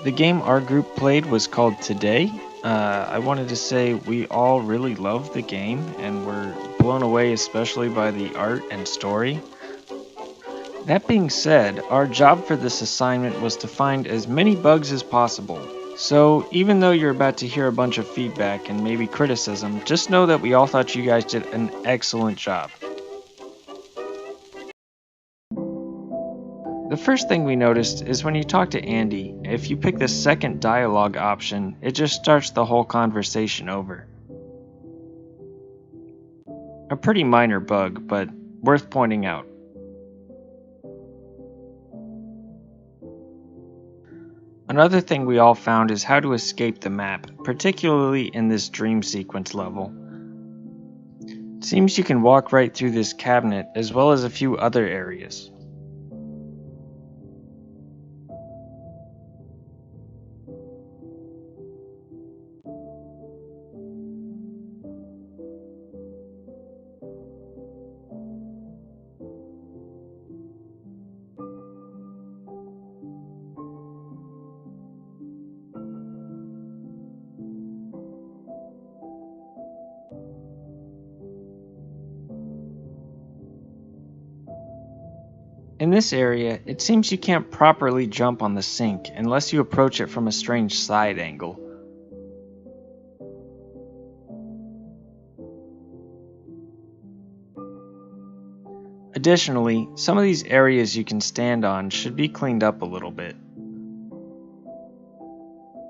The game our group played was called Today. I wanted to say we all really loved the game and were blown away, especially by the art and story. That being said, our job for this assignment was to find as many bugs as possible. So, even though you're about to hear a bunch of feedback and maybe criticism, just know that we all thought you guys did an excellent job. The first thing we noticed is when you talk to Andy, if you pick the second dialogue option, it just starts the whole conversation over. A pretty minor bug, but worth pointing out. Another thing we all found is how to escape the map, particularly in this dream sequence level. It seems you can walk right through this cabinet as well as a few other areas. In this area, it seems you can't properly jump on the sink unless you approach it from a strange side angle. Additionally, some of these areas you can stand on should be cleaned up a little bit.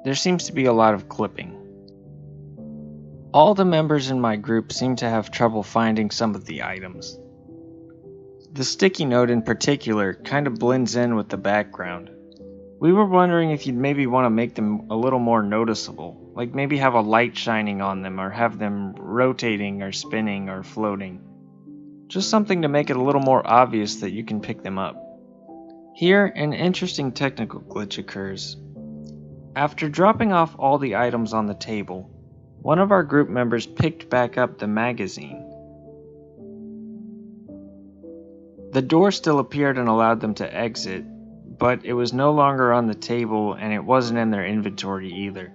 There seems to be a lot of clipping. All the members in my group seem to have trouble finding some of the items. The sticky note in particular kind of blends in with the background. We were wondering if you'd maybe want to make them a little more noticeable, like maybe have a light shining on them or have them rotating or spinning or floating. Just something to make it a little more obvious that you can pick them up. Here, an interesting technical glitch occurs. After dropping off all the items on the table, one of our group members picked back up the magazine. The door still appeared and allowed them to exit, but it was no longer on the table and it wasn't in their inventory either.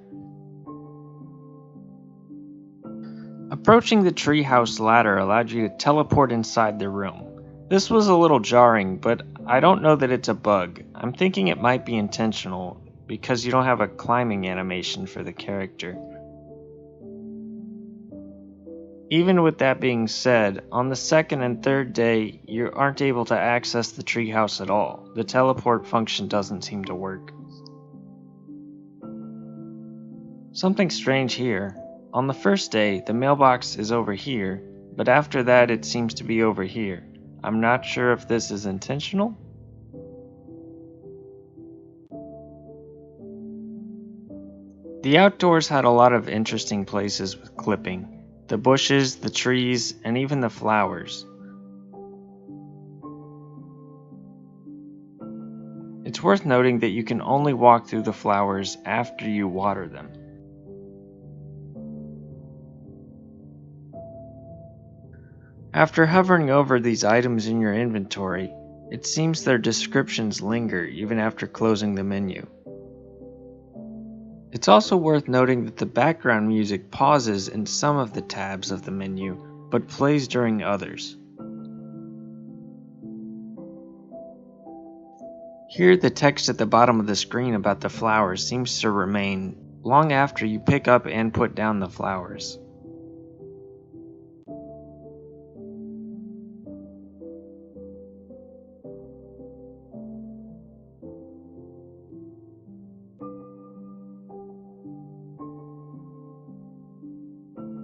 Approaching the treehouse ladder allowed you to teleport inside the room. This was a little jarring, but I don't know that it's a bug. I'm thinking it might be intentional, because you don't have a climbing animation for the character. Even with that being said, on the second and third day, you aren't able to access the treehouse at all. The teleport function doesn't seem to work. Something strange here. On the first day, the mailbox is over here, but after that it seems to be over here. I'm not sure if this is intentional. The outdoors had a lot of interesting places with clipping. The bushes, the trees, and even the flowers. It's worth noting that you can only walk through the flowers after you water them. After hovering over these items in your inventory, it seems their descriptions linger even after closing the menu. It's also worth noting that the background music pauses in some of the tabs of the menu, but plays during others. Here, the text at the bottom of the screen about the flowers seems to remain long after you pick up and put down the flowers.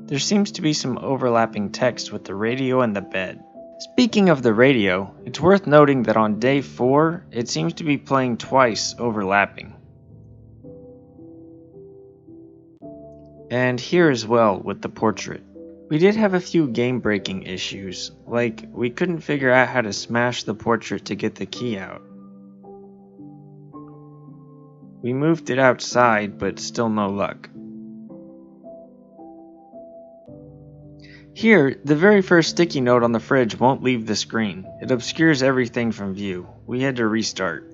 There seems to be some overlapping text with the radio and the bed. Speaking of the radio, it's worth noting that on day 4, it seems to be playing twice overlapping. And here as well with the portrait. We did have a few game-breaking issues, like we couldn't figure out how to smash the portrait to get the key out. We moved it outside, but still no luck. Here, the very first sticky note on the fridge won't leave the screen. It obscures everything from view. We had to restart.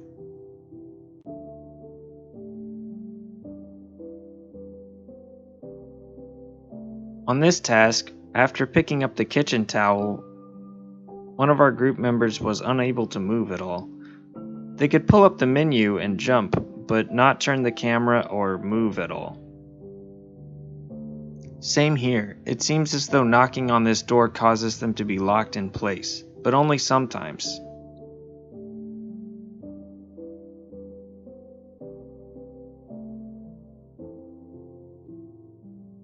On this task, after picking up the kitchen towel, one of our group members was unable to move at all. They could pull up the menu and jump, but not turn the camera or move at all. Same here. It seems as though knocking on this door causes them to be locked in place, but only sometimes.